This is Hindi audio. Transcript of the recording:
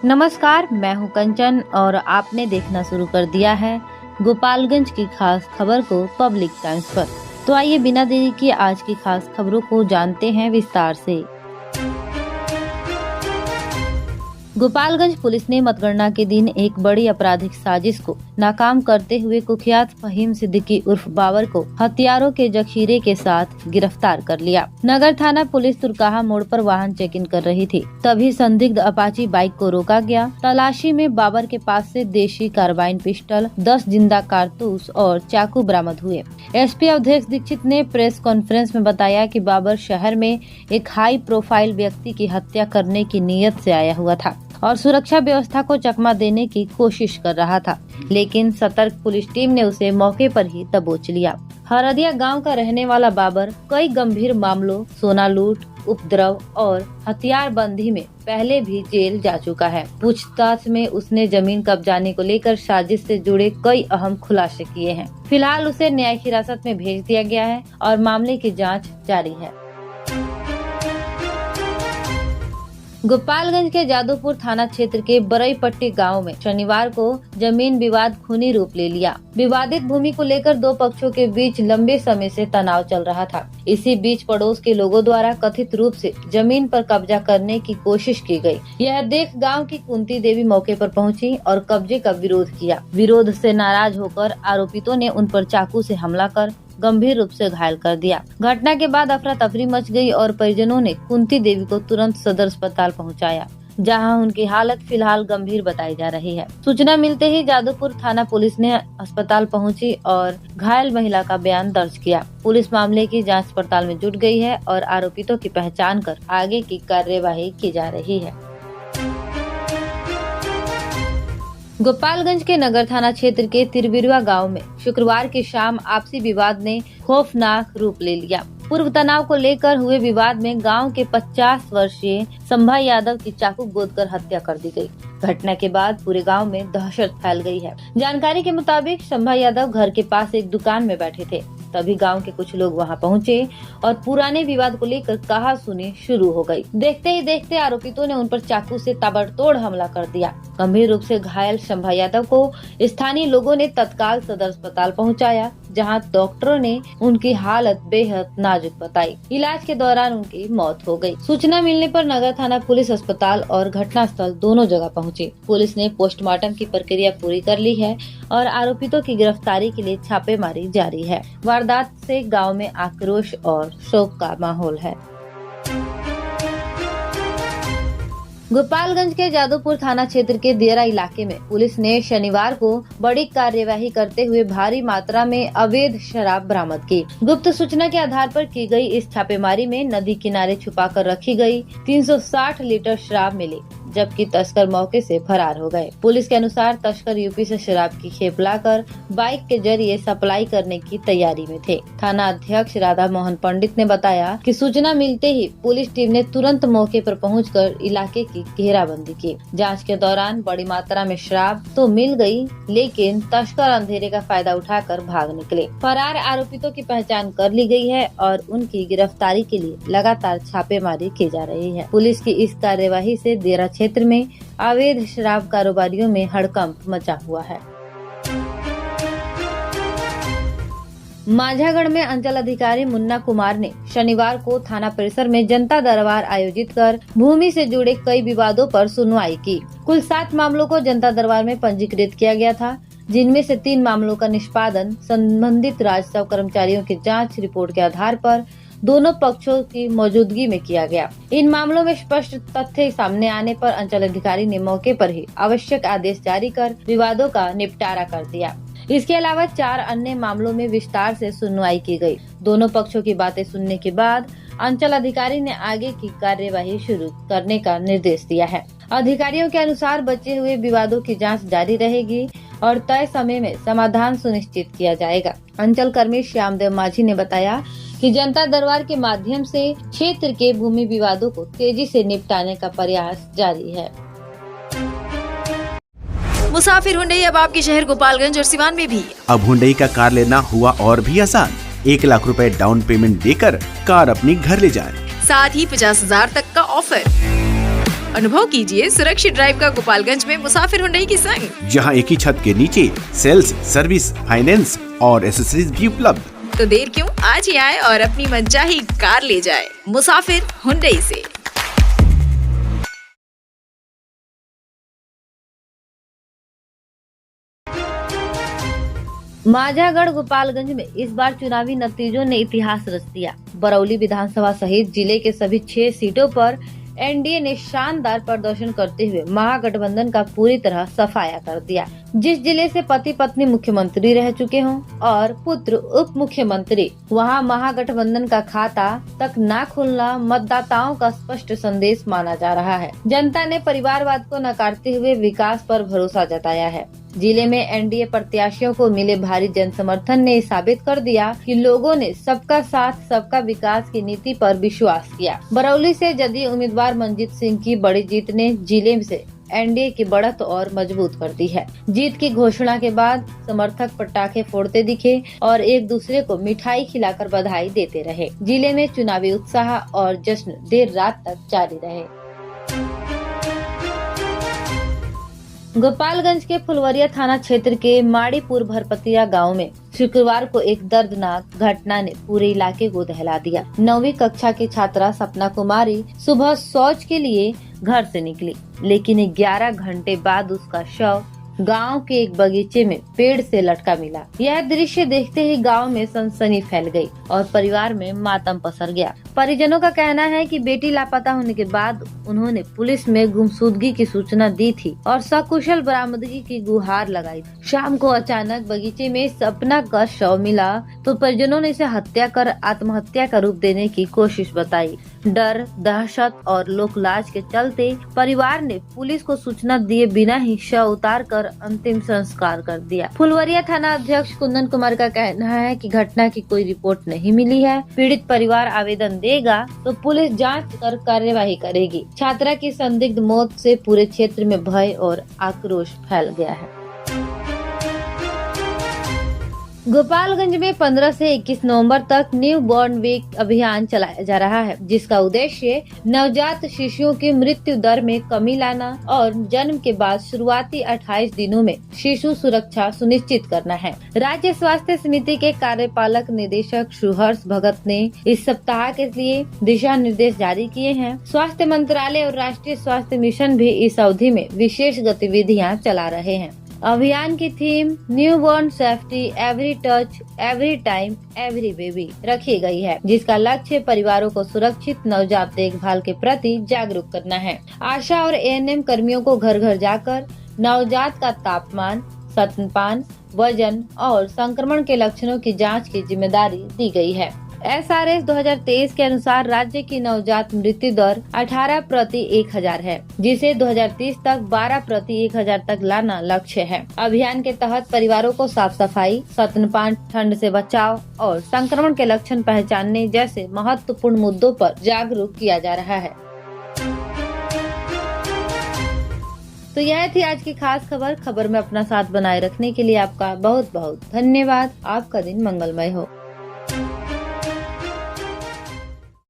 नमस्कार, मैं हूं कंचन और आपने देखना शुरू कर दिया है गोपालगंज की खास खबर को पब्लिक टाइम्स पर। तो आइए बिना देरी किए आज की खास खबरों को जानते हैं विस्तार से। गोपालगंज पुलिस ने मतगणना के दिन एक बड़ी आपराधिक साजिश को नाकाम करते हुए कुख्यात फहीम सिद्दीकी उर्फ बाबर को हथियारों के जखीरे के साथ गिरफ्तार कर लिया। नगर थाना पुलिस तुरकाहा मोड़ पर वाहन चेकिंग कर रही थी, तभी संदिग्ध अपाची बाइक को रोका गया। तलाशी में बाबर के पास से देशी कार्बाइन पिस्टल, 10 जिंदा कारतूस और चाकू बरामद हुए। एसपी अवधेश दीक्षित ने प्रेस कॉन्फ्रेंस में बताया कि बाबर शहर में एक हाई प्रोफाइल व्यक्ति की हत्या करने की नीयत से आया हुआ था और सुरक्षा व्यवस्था को चकमा देने की कोशिश कर रहा था, लेकिन सतर्क पुलिस टीम ने उसे मौके पर ही दबोच लिया। हरदिया गांव का रहने वाला बाबर कई गंभीर मामलों, सोना लूट, उपद्रव और हथियारबंदी में पहले भी जेल जा चुका है। पूछताछ में उसने जमीन कब्जाने को लेकर साजिश से जुड़े कई अहम खुलासे किए हैं। फिलहाल उसे न्यायिक हिरासत में भेज दिया गया है और मामले की जाँच जारी है। गोपालगंज के जादूपुर थाना क्षेत्र के बरईपट्टी गांव में शनिवार को जमीन विवाद खूनी रूप ले लिया। विवादित भूमि को लेकर दो पक्षों के बीच लंबे समय से तनाव चल रहा था। इसी बीच पड़ोस के लोगों द्वारा कथित रूप से जमीन पर कब्जा करने की कोशिश की गई। यह देख गांव की कुंती देवी मौके पर पहुंची और कब्जे का विरोध किया। विरोध से नाराज होकर आरोपितों ने उन पर चाकू से हमला कर गंभीर रूप से घायल कर दिया। घटना के बाद अफरा तफरी मच गई और परिजनों ने कुंती देवी को तुरंत सदर अस्पताल पहुंचाया, जहां उनकी हालत फिलहाल गंभीर बताई जा रही है। सूचना मिलते ही जादूपुर थाना पुलिस ने अस्पताल पहुंची और घायल महिला का बयान दर्ज किया। पुलिस मामले की जांच पड़ताल में जुट गई है और आरोपितों की पहचान कर आगे की कार्यवाही की जा रही है। गोपालगंज के नगर थाना क्षेत्र के तिरबिरवा गांव में शुक्रवार की शाम आपसी विवाद ने खौफनाक रूप ले लिया। पूर्व तनाव को लेकर हुए विवाद में गांव के 50 वर्षीय संभा यादव की चाकू गोदकर हत्या कर दी गई। घटना के बाद पूरे गांव में दहशत फैल गई है। जानकारी के मुताबिक संभा यादव घर के पास एक दुकान में बैठे थे, तभी गांव के कुछ लोग वहां पहुंचे और पुराने विवाद को लेकर कहासुनी शुरू हो गई। देखते ही देखते आरोपितों ने उन पर चाकू से ताबड़तोड़ हमला कर दिया। गंभीर रूप से घायल संभा यादव को स्थानीय लोगों ने तत्काल सदर अस्पताल पहुंचाया, जहां डॉक्टरों ने उनकी हालत बेहद नाजुक बताई। इलाज के दौरान उनकी मौत हो गई। सूचना मिलने पर नगर थाना पुलिस अस्पताल और घटनास्थल दोनों जगह पहुंची। पुलिस ने पोस्टमार्टम की प्रक्रिया पूरी कर ली है और आरोपितों की गिरफ्तारी के लिए छापेमारी जारी है। वारदात से गांव में आक्रोश और शोक का माहौल है। गोपालगंज के जादूपुर थाना क्षेत्र के दियरा इलाके में पुलिस ने शनिवार को बड़ी कार्यवाही करते हुए भारी मात्रा में अवैध शराब बरामद की। गुप्त सूचना के आधार पर की गई इस छापेमारी में नदी किनारे छुपाकर रखी गई 360 लीटर शराब मिली, जबकि तस्कर मौके से फरार हो गए। पुलिस के अनुसार तस्कर यूपी से शराब की खेप लाकर बाइक के जरिए सप्लाई करने की तैयारी में थे। थाना अध्यक्ष राधा मोहन पंडित ने बताया कि सूचना मिलते ही पुलिस टीम ने तुरंत मौके पर पहुंचकर इलाके की घेराबंदी की। जांच के दौरान बड़ी मात्रा में शराब तो मिल गई, लेकिन तस्कर अंधेरे का फायदा उठाकर भाग निकले। फरार आरोपितों की पहचान कर ली गई है और उनकी गिरफ्तारी के लिए लगातार छापेमारी की जा रही है। पुलिस की इस कार्यवाही से दियरा क्षेत्र में अवैध शराब कारोबारियों में हड़कंप मचा हुआ है। माझागढ़ में अंचल अधिकारी मुन्ना कुमार ने शनिवार को थाना परिसर में जनता दरबार आयोजित कर भूमि से जुड़े कई विवादों पर सुनवाई की। कुल 7 मामलों को जनता दरबार में पंजीकृत किया गया था, जिनमें से 3 मामलों का निष्पादन संबंधित राजस्व कर्मचारियों की जांच रिपोर्ट के आधार पर दोनों पक्षों की मौजूदगी में किया गया। इन मामलों में स्पष्ट तथ्य सामने आने पर अंचल अधिकारी ने मौके पर ही आवश्यक आदेश जारी कर विवादों का निपटारा कर दिया। इसके अलावा 4 अन्य मामलों में विस्तार से सुनवाई की गई। दोनों पक्षों की बातें सुनने के बाद अंचल अधिकारी ने आगे की कार्यवाही शुरू करने का निर्देश दिया है। अधिकारियों के अनुसार बचे हुए विवादों की जांच जारी रहेगी और तय समय में समाधान सुनिश्चित किया जाएगा। अंचल कर्मी श्यामदेव माझी ने बताया कि जनता दरबार के माध्यम से क्षेत्र के भूमि विवादों को तेजी से निपटाने का प्रयास जारी है। मुसाफिर हुंडई अब आपके शहर गोपालगंज और सिवान में भी। अब हुंडई का कार लेना हुआ और भी आसान। 1 लाख रुपए डाउन पेमेंट देकर कार अपनी घर ले जाएं। साथ ही 50,000 तक का ऑफर। अनुभव कीजिए सुरक्षित ड्राइव का गोपालगंज में मुसाफिर हुंडई की संग। जहां एक ही छत के नीचे सेल्स, सर्विस, फाइनेंस और एसेसरीज भी उपलब्ध। तो देर क्यों, आज ही आए और अपनी मनचाही कार ले जाए मुसाफिर हुंडई से। माझागढ़ गोपालगंज में इस बार चुनावी नतीजों ने इतिहास रच दिया। बरौली विधानसभा सहित जिले के सभी 6 सीटों पर एनडीए ने शानदार प्रदर्शन करते हुए महागठबंधन का पूरी तरह सफाया कर दिया। जिस जिले से पति पत्नी मुख्यमंत्री रह चुके हों और पुत्र उप मुख्यमंत्री, वहां महागठबंधन का खाता तक न खुलना मतदाताओं का स्पष्ट संदेश माना जा रहा है। जनता ने परिवारवाद को नकारते हुए विकास पर भरोसा जताया है। जिले में एनडीए प्रत्याशियों को मिले भारी जन समर्थन ने साबित कर दिया कि लोगों ने सबका साथ सबका विकास की नीति पर विश्वास किया। बरौली से जदयू उम्मीदवार मनजीत सिंह की बड़ी जीत ने जिले से एनडीए की बढ़त और मजबूत कर दी है। जीत की घोषणा के बाद समर्थक पटाखे फोड़ते दिखे और एक दूसरे को मिठाई खिलाकर बधाई देते रहे। जिले में चुनावी उत्साह और जश्न देर रात तक जारी रहे। गोपालगंज के फुलवरिया थाना क्षेत्र के माड़ीपुर भरपतिया गांव में शुक्रवार को एक दर्दनाक घटना ने पूरे इलाके को दहला दिया। 9वीं कक्षा की छात्रा सपना कुमारी सुबह शौच के लिए घर से निकली, लेकिन 11 घंटे बाद उसका शव गांव के एक बगीचे में पेड़ से लटका मिला। यह दृश्य देखते ही गांव में सनसनी फैल गई और परिवार में मातम पसर गया। परिजनों का कहना है कि बेटी लापता होने के बाद उन्होंने पुलिस में गुमशुदगी की सूचना दी थी और सकुशल बरामदगी की गुहार लगाई। शाम को अचानक बगीचे में सपना का शव मिला तो परिजनों ने इसे हत्या कर आत्महत्या का रूप देने की कोशिश बताई। डर, दहशत और लोकलाज के चलते परिवार ने पुलिस को सूचना दिए बिना ही शव उतार कर अंतिम संस्कार कर दिया। फुलवरिया थाना अध्यक्ष कुंदन कुमार का कहना है कि घटना की कोई रिपोर्ट नहीं मिली है। पीड़ित परिवार आवेदन देगा तो पुलिस जांच कर कार्यवाही करेगी। छात्रा की संदिग्ध मौत से पूरे क्षेत्र में भय और आक्रोश फैल गया है। गोपालगंज में 15 से 21 नवंबर तक न्यू बॉर्न वीक अभियान चलाया जा रहा है, जिसका उद्देश्य नवजात शिशुओं की मृत्यु दर में कमी लाना और जन्म के बाद शुरुआती 28 दिनों में शिशु सुरक्षा सुनिश्चित करना है। राज्य स्वास्थ्य समिति के कार्यपालक निदेशक सुहर्ष भगत ने इस सप्ताह के लिए दिशा निर्देश जारी किए हैं। स्वास्थ्य मंत्रालय और राष्ट्रीय स्वास्थ्य मिशन भी इस अवधि में विशेष गतिविधियाँ चला रहे हैं। अभियान की theme newborn safety every touch every time every baby रखी गई है, जिसका लक्ष्य परिवारों को सुरक्षित नवजात देखभाल के प्रति जागरूक करना है। आशा और एएनएम कर्मियों को घर घर जाकर नवजात का तापमान, स्तनपान, वजन और संक्रमण के लक्षणों की जांच की जिम्मेदारी दी गई है। SRS 2023 के अनुसार राज्य की नवजात मृत्यु दर 18 प्रति 1000 है, जिसे 2030 तक 12 प्रति 1000 तक लाना लक्ष्य है। अभियान के तहत परिवारों को साफ सफाई, स्तनपान, ठंड से बचाव और संक्रमण के लक्षण पहचानने जैसे महत्वपूर्ण मुद्दों पर जागरूक किया जा रहा है। तो यह थी आज की खास खबर में अपना साथ बनाए रखने के लिए आपका बहुत बहुत धन्यवाद। आपका दिन मंगलमय हो।